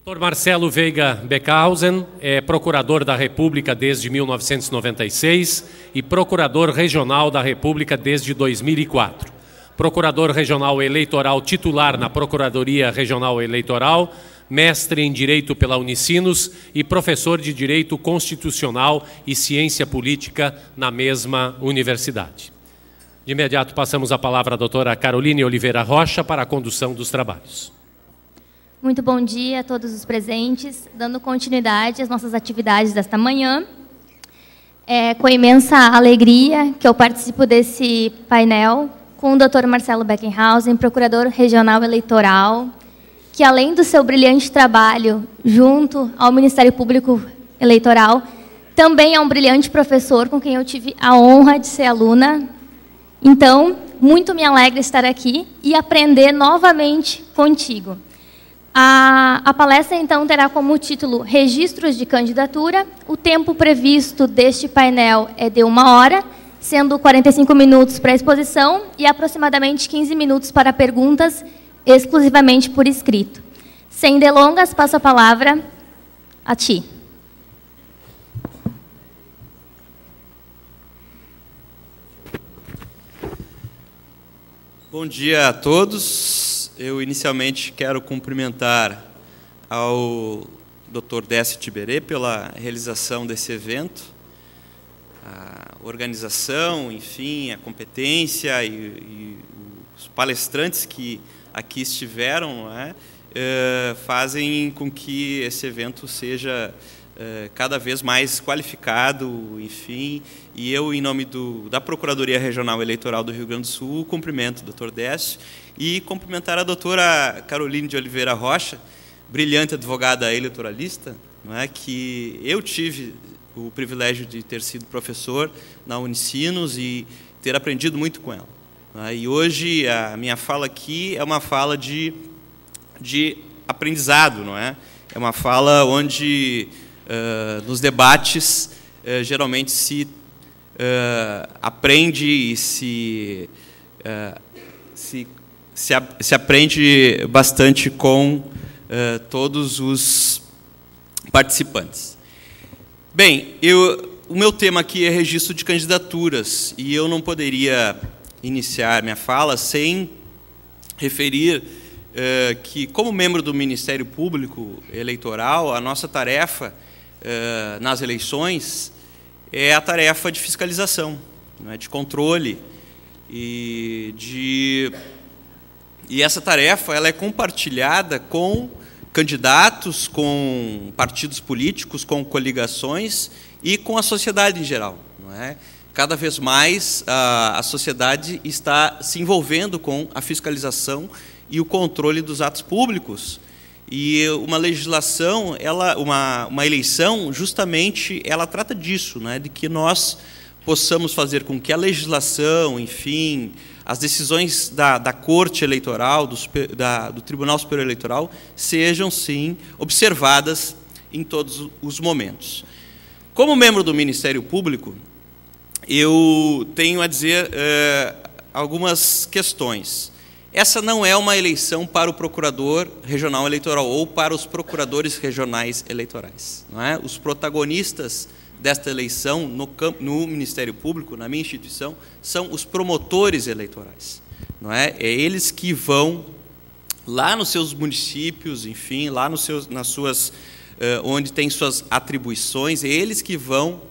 Dr. Marcelo Veiga Beckhausen é procurador da República desde 1996 e procurador regional da República desde 2004. Procurador regional eleitoral titular na Procuradoria Regional Eleitoral, mestre em Direito pela Unicinos e professor de Direito Constitucional e Ciência Política na mesma universidade. De imediato passamos a palavra à doutora Caroline Oliveira Rocha para a condução dos trabalhos. Muito bom dia a todos os presentes, dando continuidade às nossas atividades desta manhã. É com imensa alegria que eu participo desse painel com o Dr. Marcelo Beckhausen, procurador regional eleitoral, que além do seu brilhante trabalho junto ao Ministério Público Eleitoral, também é um brilhante professor com quem eu tive a honra de ser aluna. Então, muito me alegra estar aqui e aprender novamente contigo. A palestra, então, terá como título Registros de Candidatura. O tempo previsto deste painel é de 1 hora, sendo 45 minutos para a exposição e aproximadamente 15 minutos para perguntas, exclusivamente por escrito. Sem delongas, passo a palavra a ti. Bom dia a todos. Eu inicialmente quero cumprimentar ao Dr. Décio Tiberê pela realização desse evento, a organização, enfim, a competência e os palestrantes que aqui estiveram, não é, fazem com que esse evento seja cada vez mais qualificado, enfim, e eu, em nome da Procuradoria Regional Eleitoral do Rio Grande do Sul, cumprimento o Dr. Décio e cumprimentar a doutora Caroline de Oliveira Rocha, brilhante advogada eleitoralista, não é, que eu tive o privilégio de ter sido professor na Unicinos e ter aprendido muito com ela. Não é? E hoje a minha fala aqui é uma fala de aprendizado, não é? É uma fala onde nos debates geralmente se aprende e se aprende bastante com todos os participantes. Bem, o meu tema aqui é registro de candidaturas e eu não poderia iniciar minha fala sem referir que, como membro do Ministério Público Eleitoral, a nossa tarefa nas eleições é a tarefa de fiscalização, não é, de controle, e essa tarefa ela é compartilhada com candidatos, com partidos políticos, com coligações e com a sociedade em geral. Não é? Cada vez mais a sociedade está se envolvendo com a fiscalização e o controle dos atos públicos. E uma legislação, uma eleição, justamente, ela trata disso, né, de que nós possamos fazer com que a legislação, enfim, as decisões da Corte Eleitoral, do Tribunal Superior Eleitoral, sejam, sim, observadas em todos os momentos. Como membro do Ministério Público, eu tenho a dizer algumas questões. Essa não é uma eleição para o procurador regional eleitoral ou para os procuradores regionais eleitorais. Não é? Os protagonistas desta eleição no Ministério Público, na minha instituição, são os promotores eleitorais. Não é? É eles que vão lá nos seus municípios, enfim, lá onde tem suas atribuições, é eles que vão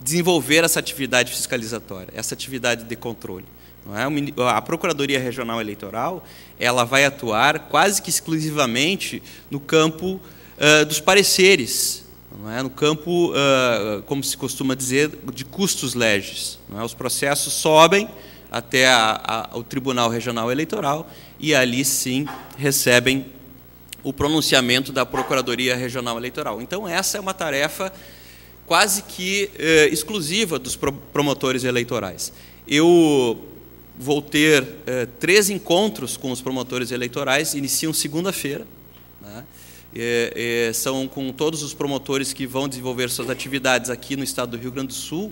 desenvolver essa atividade fiscalizatória, essa atividade de controle. Não é? A Procuradoria Regional Eleitoral ela vai atuar quase que exclusivamente no campo dos pareceres, não é? No campo, como se costuma dizer, de custos legis. Não é? Os processos sobem até o Tribunal Regional Eleitoral e ali sim recebem o pronunciamento da Procuradoria Regional Eleitoral. Então essa é uma tarefa quase que exclusiva dos promotores eleitorais. Eu vou ter 3 encontros com os promotores eleitorais, iniciam segunda-feira, né? São com todos os promotores que vão desenvolver suas atividades aqui no estado do Rio Grande do Sul,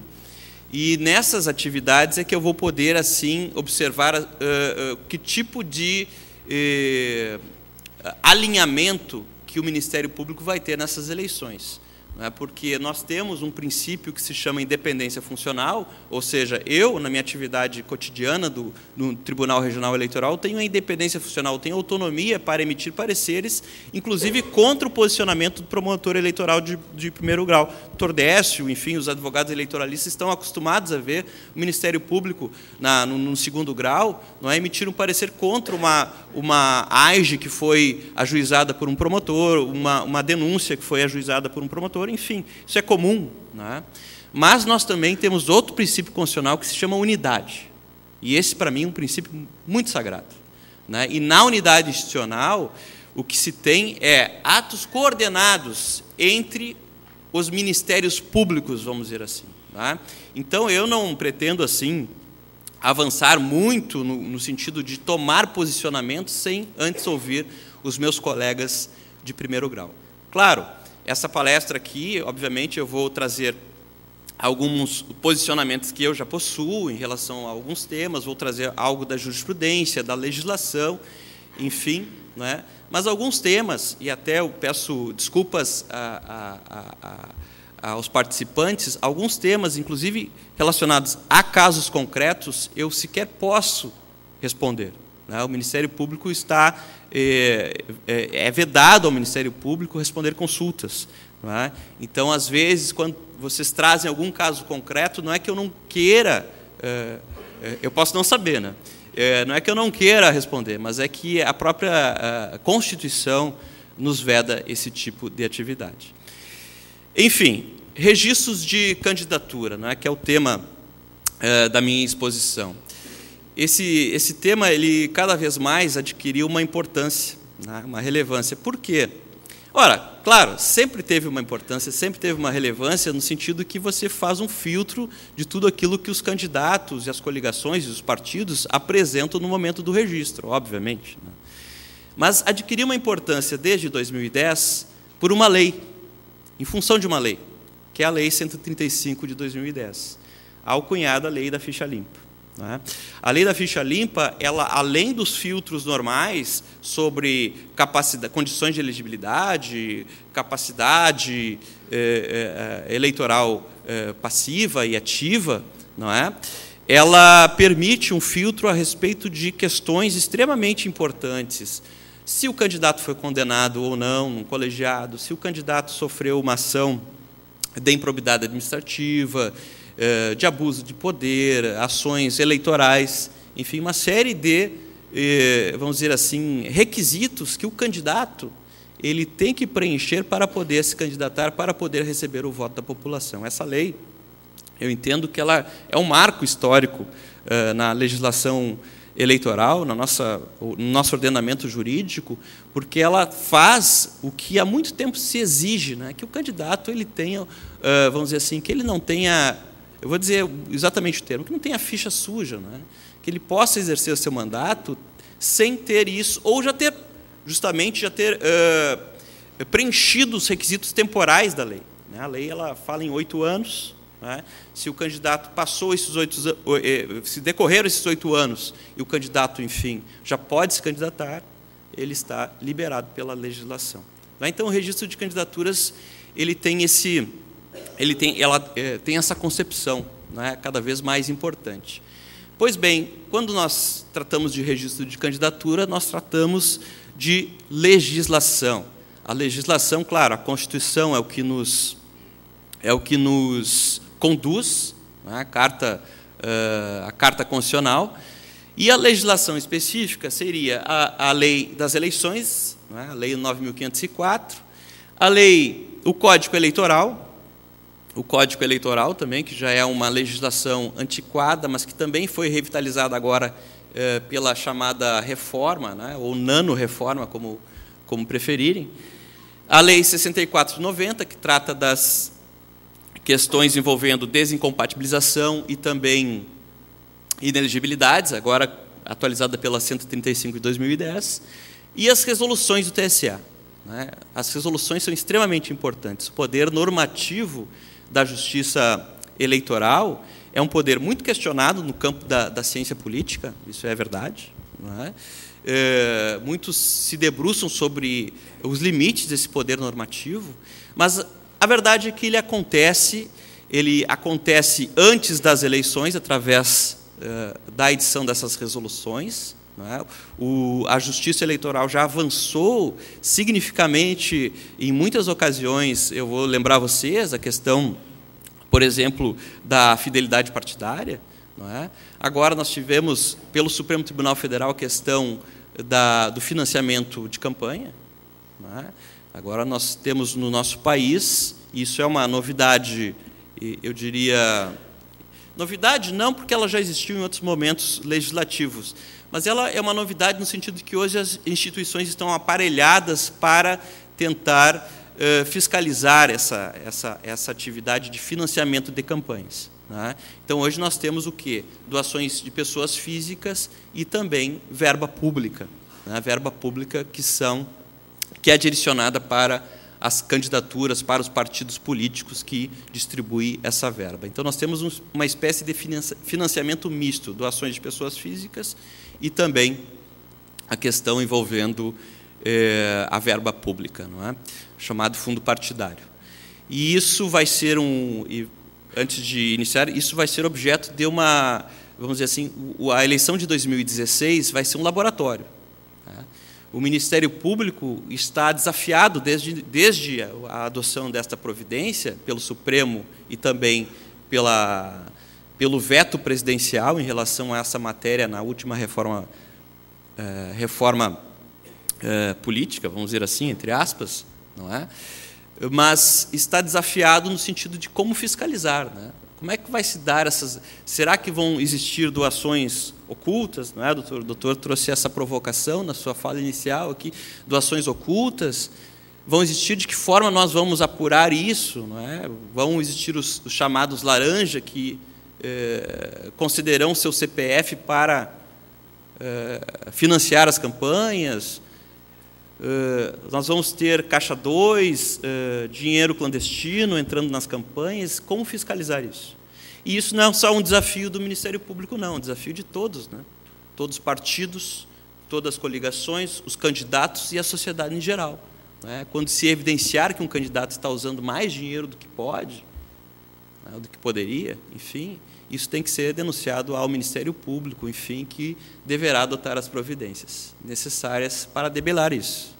e nessas atividades é que eu vou poder, assim, observar que tipo de alinhamento que o Ministério Público vai ter nessas eleições. Porque nós temos um princípio que se chama independência funcional, ou seja, eu, na minha atividade cotidiana no Tribunal Regional Eleitoral, tenho a independência funcional, tenho autonomia para emitir pareceres, inclusive contra o posicionamento do promotor eleitoral de primeiro grau. Tordécio, enfim, os advogados eleitoralistas estão acostumados a ver o Ministério Público no segundo grau emitir um parecer contra uma AIGE que foi ajuizada por um promotor, uma denúncia que foi ajuizada por um promotor. Enfim, isso é comum. Mas nós também temos outro princípio constitucional que se chama unidade. E esse, para mim, é um princípio muito sagrado. E na unidade institucional, o que se tem é atos coordenados entre os ministérios públicos, vamos dizer assim. Então, eu não pretendo, assim, avançar muito no sentido de tomar posicionamento sem antes ouvir os meus colegas de primeiro grau. Claro, essa palestra aqui, obviamente, eu vou trazer alguns posicionamentos que eu já possuo em relação a alguns temas, vou trazer algo da jurisprudência, da legislação, enfim, mas alguns temas, e até eu peço desculpas aos participantes, alguns temas, inclusive relacionados a casos concretos, eu sequer posso responder. O Ministério Público está... É vedado ao Ministério Público responder consultas. Então, às vezes, quando vocês trazem algum caso concreto, não é que eu não queira... eu posso não saber, não é que eu não queira responder, mas é que a própria Constituição nos veda esse tipo de atividade. Enfim, registros de candidatura, que é o tema da minha exposição. Esse tema, ele cada vez mais adquiriu uma importância, uma relevância. Por quê? Ora, claro, sempre teve uma importância, sempre teve uma relevância no sentido que você faz um filtro de tudo aquilo que os candidatos e as coligações e os partidos apresentam no momento do registro, obviamente. Mas adquiriu uma importância desde 2010 por uma lei, em função de uma lei, que é a Lei 135 de 2010, a alcunhada Lei da Ficha Limpa. A Lei da Ficha Limpa, ela, além dos filtros normais sobre condições de elegibilidade, capacidade eleitoral passiva e ativa, ela permite um filtro a respeito de questões extremamente importantes. Se o candidato foi condenado ou não no colegiado, se o candidato sofreu uma ação de improbidade administrativa, de abuso de poder, ações eleitorais, enfim, uma série de, vamos dizer assim, requisitos que o candidato ele tem que preencher para poder se candidatar, para poder receber o voto da população. Essa lei, eu entendo que ela é um marco histórico na legislação eleitoral, no nosso ordenamento jurídico, porque ela faz o que há muito tempo se exige, que o candidato ele tenha, vamos dizer assim, que ele não tenha... Eu vou dizer exatamente o termo, que não tenha ficha suja, que ele possa exercer o seu mandato sem ter isso, ou já ter preenchido os requisitos temporais da lei. A lei ela fala em 8 anos, se o candidato passou se decorreram esses 8 anos e o candidato, enfim, já pode se candidatar, ele está liberado pela legislação. Então, o registro de candidaturas ele tem essa concepção, cada vez mais importante. Pois bem, quando nós tratamos de registro de candidatura, nós tratamos de legislação. A legislação, claro, a Constituição é o que nos conduz, a Carta Constitucional, e a legislação específica seria a Lei das Eleições, a Lei 9.504, o Código Eleitoral, também, que já é uma legislação antiquada, mas que também foi revitalizada agora pela chamada reforma, ou nano-reforma, como preferirem. A Lei 64 de 90, que trata das questões envolvendo desincompatibilização e também inelegibilidades, agora atualizada pela 135 de 2010, e as resoluções do TSE. As resoluções são extremamente importantes. O poder normativo da justiça eleitoral é um poder muito questionado no campo da ciência política, isso é verdade, muitos se debruçam sobre os limites desse poder normativo, mas a verdade é que ele acontece antes das eleições, através da edição dessas resoluções. Não é? A Justiça Eleitoral já avançou significativamente em muitas ocasiões. Eu vou lembrar vocês a questão, por exemplo, da fidelidade partidária. Não é? Agora nós tivemos, pelo Supremo Tribunal Federal, a questão do financiamento de campanha. Não é? Agora nós temos no nosso país, isso é uma novidade, eu diria... Novidade não, porque ela já existiu em outros momentos legislativos, mas ela é uma novidade no sentido de que hoje as instituições estão aparelhadas para tentar fiscalizar essa atividade de financiamento de campanhas. Né? Então, hoje nós temos o quê? Doações de pessoas físicas e também verba pública. Né? Verba pública que é direcionada para as candidaturas, para os partidos políticos que distribuem essa verba. Então, nós temos uma espécie de financiamento misto, doações de pessoas físicas e também a questão envolvendo a verba pública, não é? Chamado fundo partidário. E isso vai ser antes de iniciar, isso vai ser objeto de uma, vamos dizer assim, a eleição de 2016 vai ser um laboratório. Né? O Ministério Público está desafiado desde a adoção desta providência pelo Supremo e também pelo veto presidencial em relação a essa matéria na última reforma política, vamos dizer assim, entre aspas, não é? Mas está desafiado no sentido de como fiscalizar, né? Como é que vai se dar essas... Será que vão existir doações ocultas? Não é? O doutor trouxe essa provocação na sua fala inicial aqui, doações ocultas. Vão existir? De que forma nós vamos apurar isso? Não é? Vão existir os chamados laranja, que considerarão seu CPF para financiar as campanhas. Nós vamos ter caixa 2, dinheiro clandestino entrando nas campanhas. Como fiscalizar isso? E isso não é só um desafio do Ministério Público, não, é um desafio de todos, né? Todos os partidos, todas as coligações, os candidatos e a sociedade em geral. Né? Quando se evidenciar que um candidato está usando mais dinheiro do que pode, né, do que poderia, enfim, isso tem que ser denunciado ao Ministério Público, enfim, que deverá adotar as providências necessárias para debelar isso.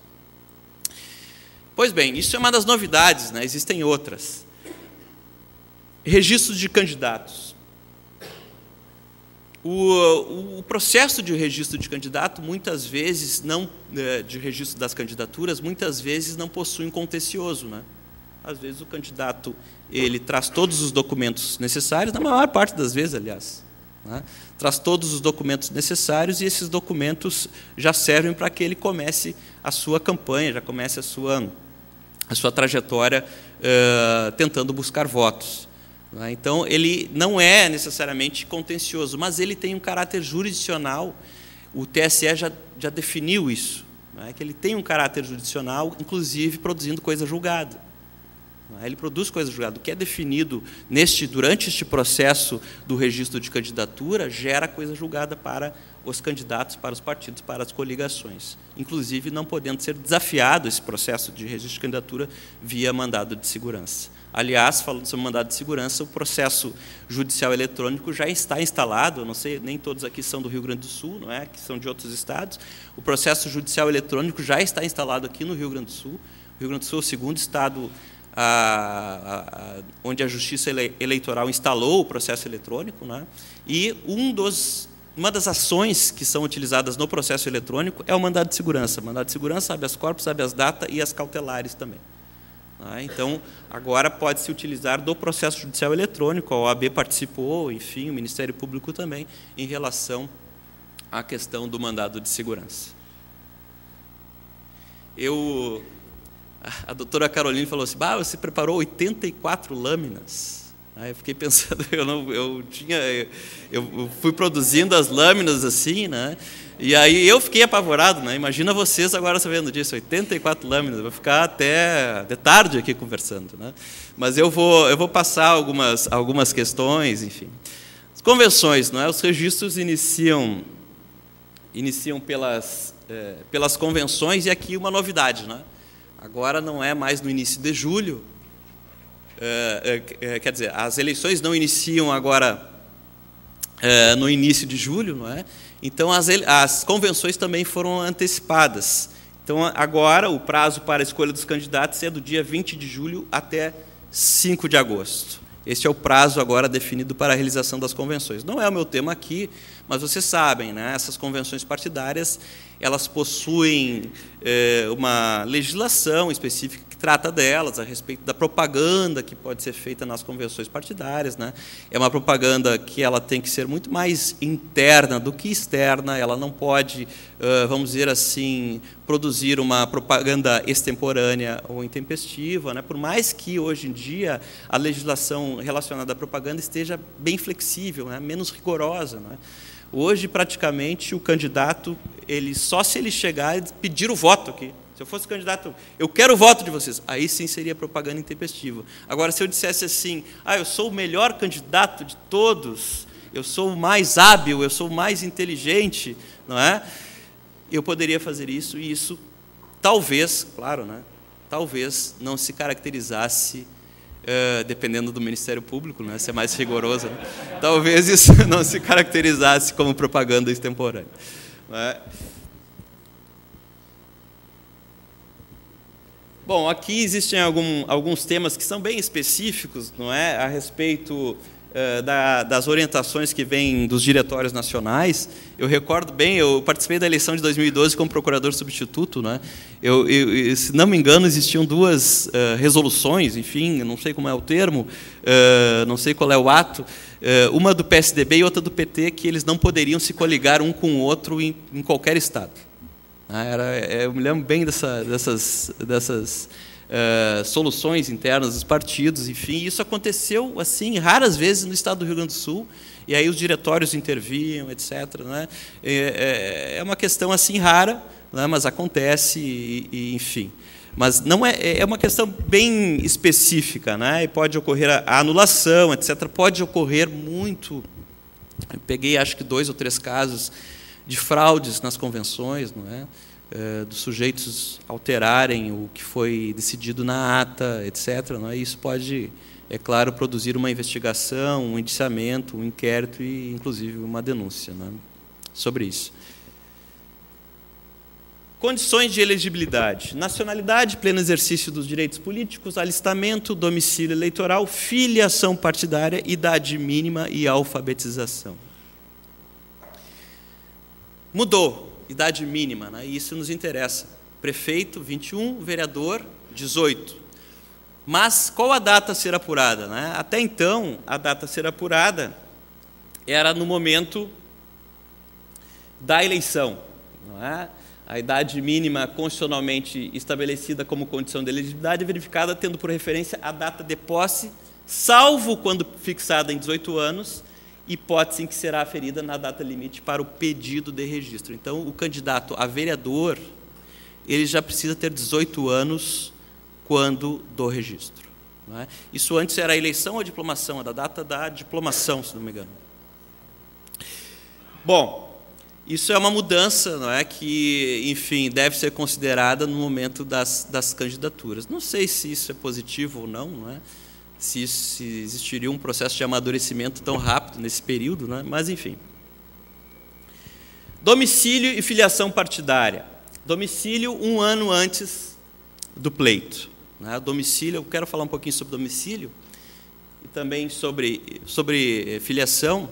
Pois bem, isso é uma das novidades, né? Existem outras. Registro de candidatos. O processo de registro de candidato, muitas vezes, de registro das candidaturas, muitas vezes não possui um contencioso, né? Às vezes o candidato ele traz todos os documentos necessários, na maior parte das vezes, aliás, né? Traz todos os documentos necessários e esses documentos já servem para que ele comece a sua campanha, já comece a sua trajetória tentando buscar votos. Né? Então, ele não é necessariamente contencioso, mas ele tem um caráter jurisdicional. O TSE já definiu isso, né? Que ele tem um caráter jurisdicional, inclusive produzindo coisa julgada. Ele produz coisa julgada. O que é definido durante este processo do registro de candidatura gera coisa julgada para os candidatos, para os partidos, para as coligações. Inclusive, não podendo ser desafiado esse processo de registro de candidatura via mandado de segurança. Aliás, falando sobre mandado de segurança, o processo judicial eletrônico já está instalado. Eu não sei, nem todos aqui são do Rio Grande do Sul, não é? Que são de outros estados. O processo judicial eletrônico já está instalado aqui no Rio Grande do Sul. O Rio Grande do Sul é o segundo estado onde a Justiça Eleitoral instalou o processo eletrônico, né? E uma das ações que são utilizadas no processo eletrônico é o mandado de segurança. Mandado de segurança, habeas corpus, habeas data e as cautelares também. Né? Então, agora pode-se utilizar do processo judicial eletrônico, a OAB participou, enfim, o Ministério Público também, em relação à questão do mandado de segurança. A doutora Caroline falou assim, você preparou 84 lâminas. Aí eu fiquei pensando, eu fui produzindo as lâminas assim, né? E aí eu fiquei apavorado, né? Imagina vocês agora sabendo disso, 84 lâminas, eu vou ficar até de tarde aqui conversando, né? Mas eu vou passar algumas questões, enfim. As convenções, não é? Os registros iniciam pelas pelas convenções, e aqui uma novidade, né? Agora não é mais no início de julho, quer dizer, as eleições não iniciam agora no início de julho, não é? Então as convenções também foram antecipadas. Então agora o prazo para a escolha dos candidatos é do dia 20 de julho até 5 de agosto. Esse é o prazo agora definido para a realização das convenções. Não é o meu tema aqui, mas vocês sabem, né? Essas convenções partidárias, elas possuem uma legislação específica que trata delas, a respeito da propaganda que pode ser feita nas convenções partidárias, né? É uma propaganda que ela tem que ser muito mais interna do que externa, ela não pode, vamos dizer assim, produzir uma propaganda extemporânea ou intempestiva, né? Por mais que, hoje em dia, a legislação relacionada à propaganda esteja bem flexível, né? Menos rigorosa, né? Hoje, praticamente, o candidato, só se ele chegar e pedir o voto aqui. Se eu fosse candidato, eu quero o voto de vocês. Aí sim seria propaganda intempestiva. Agora, se eu dissesse assim, eu sou o melhor candidato de todos, eu sou o mais hábil, eu sou o mais inteligente, não é? Eu poderia fazer isso, e isso talvez, claro, né? Talvez não se caracterizasse, dependendo do Ministério Público, né, se é mais rigoroso, né? Talvez isso não se caracterizasse como propaganda extemporânea. Né? Bom, aqui existem alguns temas que são bem específicos, não é, a respeito das orientações que vêm dos diretórios nacionais. Eu recordo bem, eu participei da eleição de 2012 como procurador substituto, né? Se não me engano, existiam duas resoluções, enfim, não sei como é o termo, não sei qual é o ato, uma do PSDB e outra do PT, que eles não poderiam se coligar um com o outro em qualquer estado. Eu me lembro bem dessas soluções internas dos partidos, enfim, isso aconteceu assim raras vezes no estado do Rio Grande do Sul, e aí os diretórios interviam, etc. Né? É uma questão assim rara, né? Mas acontece, e enfim. Mas não é uma questão bem específica, né? E pode ocorrer a anulação, etc. Pode ocorrer muito. Eu peguei, acho que 2 ou 3 casos de fraudes nas convenções, não é? Dos sujeitos alterarem o que foi decidido na ata, etc. Não é? Isso pode, é claro, produzir uma investigação, um indiciamento, um inquérito e, inclusive, uma denúncia, não é? Sobre isso. Condições de elegibilidade: nacionalidade, pleno exercício dos direitos políticos, alistamento, domicílio eleitoral, filiação partidária, idade mínima e alfabetização. Mudou. Idade mínima, né? Isso nos interessa. Prefeito, 21, vereador, 18. Mas qual a data a ser apurada? Né? Até então, a data a ser apurada era no momento da eleição. Não é? A idade mínima constitucionalmente estabelecida como condição de elegibilidade é verificada tendo por referência a data de posse, salvo quando fixada em 18 anos, hipótese em que será aferida na data limite para o pedido de registro. Então, o candidato a vereador, ele já precisa ter 18 anos quando do registro. Não é? Isso antes era a eleição ou a diplomação, a da data da diplomação, se não me engano. Bom, isso é uma mudança, não é, que, enfim, deve ser considerada no momento das candidaturas. Não sei se isso é positivo ou não é? Se existiria um processo de amadurecimento tão rápido nesse período, né? Mas, enfim. Domicílio e filiação partidária. Domicílio 1 ano antes do pleito. Né? Domicílio, eu quero falar um pouquinho sobre domicílio e também sobre filiação,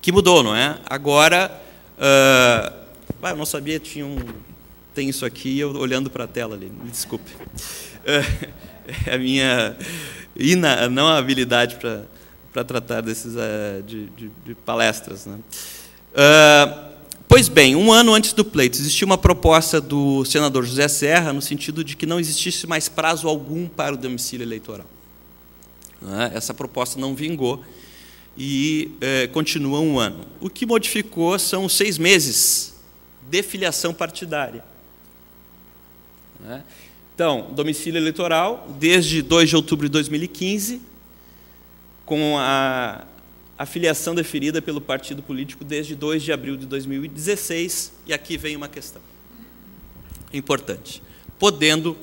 que mudou, não é? Agora, eu não sabia, tem isso aqui, eu olhando para a tela ali, me desculpe. É a minha não habilidade para tratar desses de palestras. Né? Pois bem, 1 ano antes do pleito, existia uma proposta do senador José Serra no sentido de que não existisse mais prazo algum para o domicílio eleitoral. Essa proposta não vingou e continua 1 ano. O que modificou são os 6 meses de filiação partidária. Então, domicílio eleitoral, desde 2 de outubro de 2015, com a filiação deferida pelo partido político desde 2 de abril de 2016, e aqui vem uma questão importante, podendo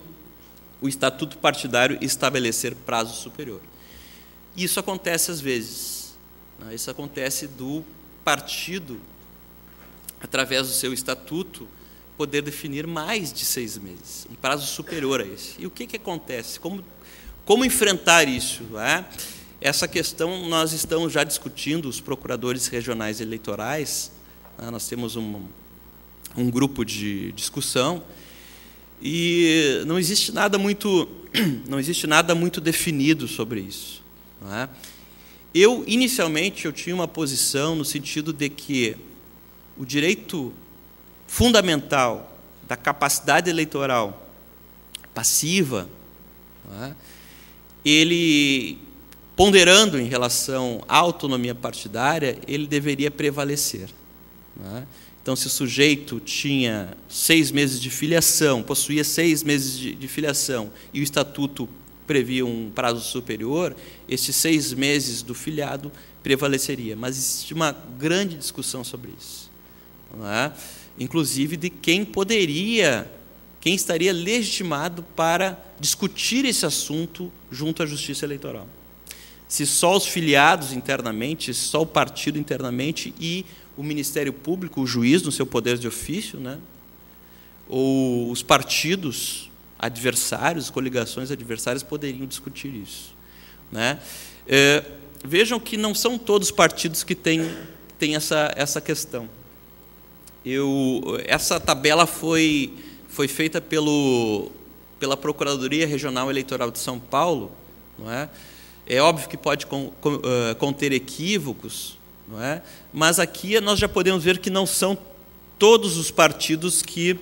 o estatuto partidário estabelecer prazo superior. Isso acontece às vezes, né? Isso acontece do partido, através do seu estatuto, poder definir mais de 6 meses, um prazo superior a esse. E o que acontece? Como enfrentar isso? Né? Essa questão nós estamos já discutindo, os procuradores regionais eleitorais, né? Nós temos um grupo de discussão, e não existe nada muito definido sobre isso. Não é? Inicialmente, eu tinha uma posição no sentido de que o direito fundamental da capacidade eleitoral passiva, não é? Ele, ponderando em relação à autonomia partidária, ele deveria prevalecer. Não é? Então, se o sujeito tinha 6 meses de filiação, possuía 6 meses de filiação, e o estatuto previa um prazo superior, estes 6 meses do filiado prevaleceria. Mas existe uma grande discussão sobre isso, não é? Inclusive de quem estaria legitimado para discutir esse assunto junto à Justiça Eleitoral. Se só os filiados internamente, se só o partido internamente e o Ministério Público, o juiz, no seu poder de ofício, né? Ou os partidos adversários, coligações adversárias, poderiam discutir isso. Né? Vejam que não são todos os partidos que têm essa questão. Essa tabela foi feita pela Procuradoria Regional Eleitoral de São Paulo. Não é? É óbvio que pode conter equívocos, não é? Mas aqui nós já podemos ver que não são todos os partidos que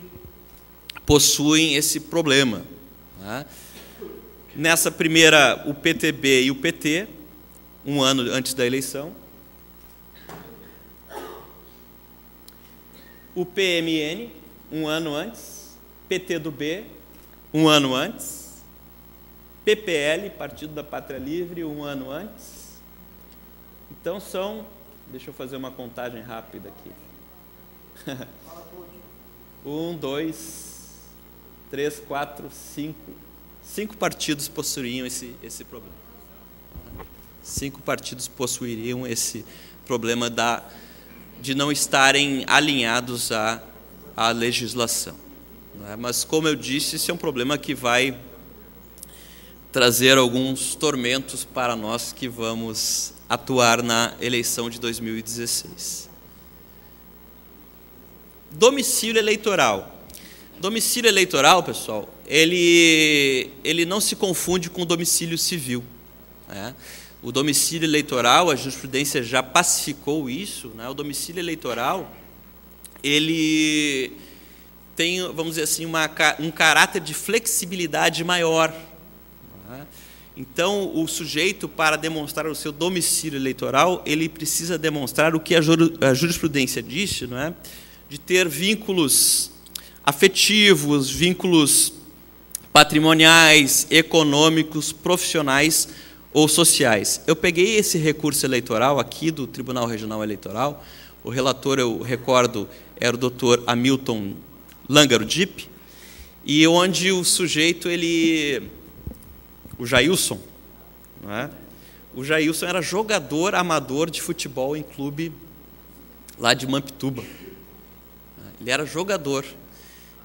possuem esse problema. Não é? Nessa primeira, o PTB e o PT, um ano antes da eleição. O PMN, um ano antes. PTdoB, um ano antes. PPL, Partido da Pátria Livre, um ano antes. Então são... Deixa eu fazer uma contagem rápida aqui. 1, 2, 3, 4, 5. 5 partidos possuiriam esse problema. 5 partidos possuiriam esse problema de não estarem alinhados à legislação. Não é? Mas, como eu disse, esse é um problema que vai trazer alguns tormentos para nós que vamos atuar na eleição de 2016. Domicílio eleitoral. Domicílio eleitoral, pessoal, ele não se confunde com o domicílio civil. Né? O domicílio eleitoral, a jurisprudência já pacificou isso, né? O domicílio eleitoral, ele tem, vamos dizer assim, um caráter de flexibilidade maior. Né? Então, o sujeito, para demonstrar o seu domicílio eleitoral, ele precisa demonstrar o que a jurisprudência disse, não é? De ter vínculos afetivos, vínculos patrimoniais, econômicos, profissionais ou sociais. Eu peguei esse recurso eleitoral aqui do Tribunal Regional Eleitoral, o relator, eu recordo, era o Dr. Hamilton Langarudip, e onde o sujeito, o Jailson, não é? O Jailson era jogador amador de futebol em clube lá de Mampituba. Ele era jogador.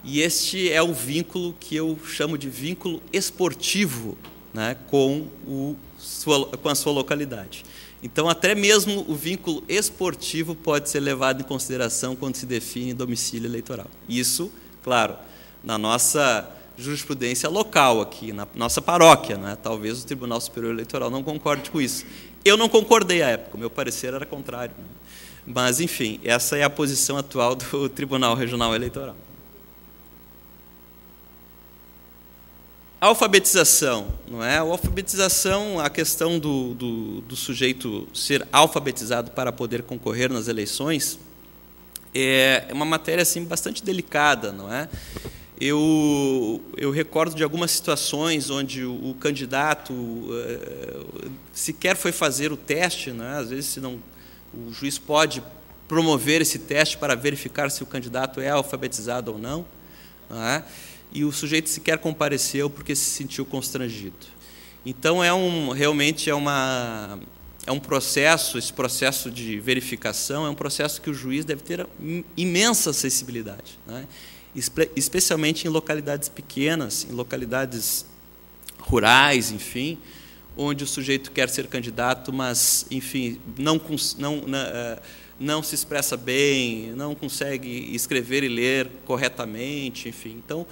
E este é o vínculo que eu chamo de vínculo esportivo, né, com a sua localidade. Então, até mesmo o vínculo esportivo pode ser levado em consideração quando se define domicílio eleitoral. Isso, claro, na nossa jurisprudência local aqui, na nossa paróquia, né? Talvez o Tribunal Superior Eleitoral não concorde com isso. Eu não concordei à época, o meu parecer era contrário. Né? Mas, enfim, essa é a posição atual do Tribunal Regional Eleitoral. Alfabetização, não é? A alfabetização, a questão do sujeito ser alfabetizado para poder concorrer nas eleições é uma matéria assim bastante delicada, não é? eu recordo de algumas situações onde o candidato sequer foi fazer o teste, né? Às vezes o juiz pode promover esse teste para verificar se o candidato é alfabetizado ou não, né? E o sujeito sequer compareceu porque se sentiu constrangido. Então, realmente é um processo, esse processo de verificação é um processo que o juiz deve ter imensa sensibilidade, né? Especialmente em localidades pequenas, em localidades rurais, enfim, onde o sujeito quer ser candidato, mas, enfim, não se expressa bem, não consegue escrever e ler corretamente, enfim. Então,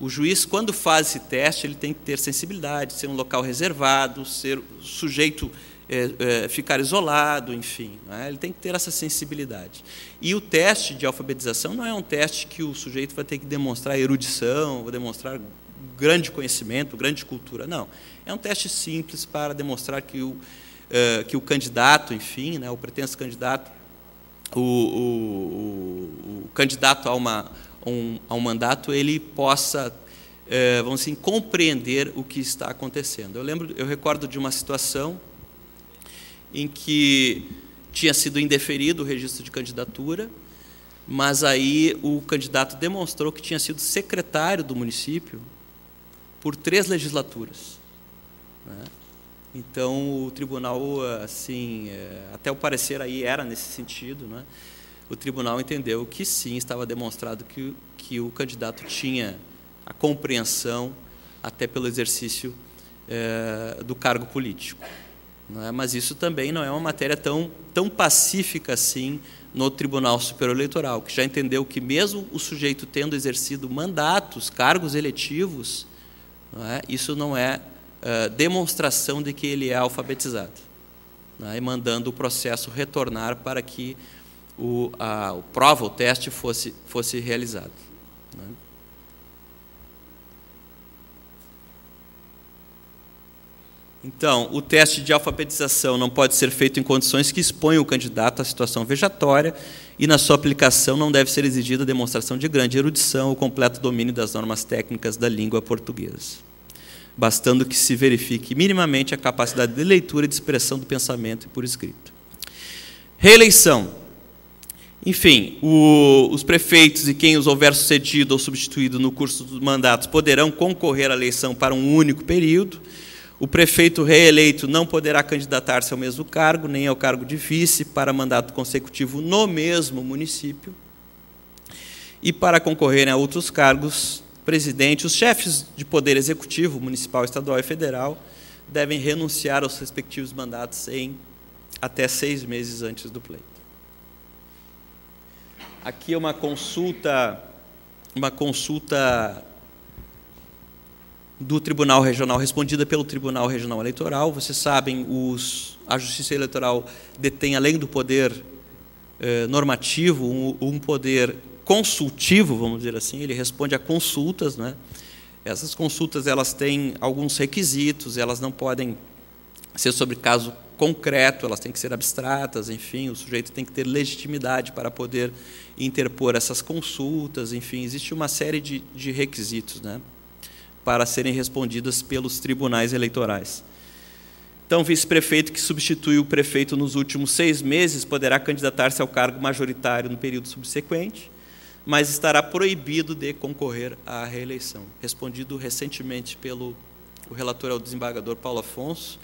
o juiz, quando faz esse teste, ele tem que ter sensibilidade, ser um local reservado, ser sujeito ficar isolado, enfim, né? Ele tem que ter essa sensibilidade. E o teste de alfabetização não é um teste que o sujeito vai ter que demonstrar erudição, vai demonstrar grande conhecimento, grande cultura, não. É um teste simples para demonstrar que o candidato, enfim, né, o pretenso candidato, o candidato a um mandato, ele possa, vamos assim, compreender o que está acontecendo. Eu recordo de uma situação em que tinha sido indeferido o registro de candidatura, mas aí o candidato demonstrou que tinha sido secretário do município por 3 legislaturas, né? Então, o tribunal, assim, até o parecer aí era nesse sentido, né? O tribunal entendeu que sim, estava demonstrado que o candidato tinha a compreensão até pelo exercício do cargo político. Não é? Mas isso também não é uma matéria tão pacífica assim no Tribunal Superior Eleitoral, que já entendeu que mesmo o sujeito tendo exercido mandatos, cargos eletivos, não é? Isso não é demonstração de que ele é alfabetizado, não é? E mandando o processo retornar para que o teste fosse realizado, não é? Então, o teste de alfabetização não pode ser feito em condições que exponham o candidato à situação vejatória e, na sua aplicação, não deve ser exigida a demonstração de grande erudição ou completo domínio das normas técnicas da língua portuguesa, bastando que se verifique minimamente a capacidade de leitura e de expressão do pensamento por escrito. Reeleição. Enfim, os prefeitos e quem os houver sucedido ou substituído no curso dos mandatos poderão concorrer à eleição para um único período. O prefeito reeleito não poderá candidatar-se ao mesmo cargo, nem ao cargo de vice, para mandato consecutivo no mesmo município. E para concorrerem a outros cargos, presidente, os chefes de poder executivo, municipal, estadual e federal, devem renunciar aos respectivos mandatos em até 6 meses antes do pleito. Aqui é uma consulta do Tribunal Regional, respondida pelo Tribunal Regional Eleitoral. Vocês sabem, a Justiça Eleitoral detém, além do poder normativo, um poder consultivo, vamos dizer assim. Ele responde a consultas, né? Essas consultas, elas têm alguns requisitos, elas não podem ser sobre caso concreto, elas têm que ser abstratas, enfim, o sujeito tem que ter legitimidade para poder interpor essas consultas, enfim, existe uma série de requisitos, né, para serem respondidas pelos tribunais eleitorais. Então, o vice-prefeito que substitui o prefeito nos últimos 6 meses poderá candidatar-se ao cargo majoritário no período subsequente, mas estará proibido de concorrer à reeleição. Respondido recentemente pelo relator, o desembargador Paulo Afonso,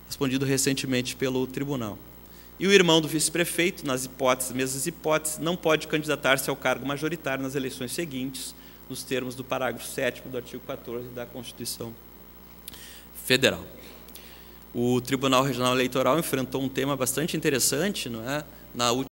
respondido recentemente pelo tribunal. E o irmão do vice-prefeito, nas mesmas hipóteses, não pode candidatar-se ao cargo majoritário nas eleições seguintes, nos termos do parágrafo 7º do artigo 14 da Constituição Federal. O Tribunal Regional Eleitoral enfrentou um tema bastante interessante, não é? Na última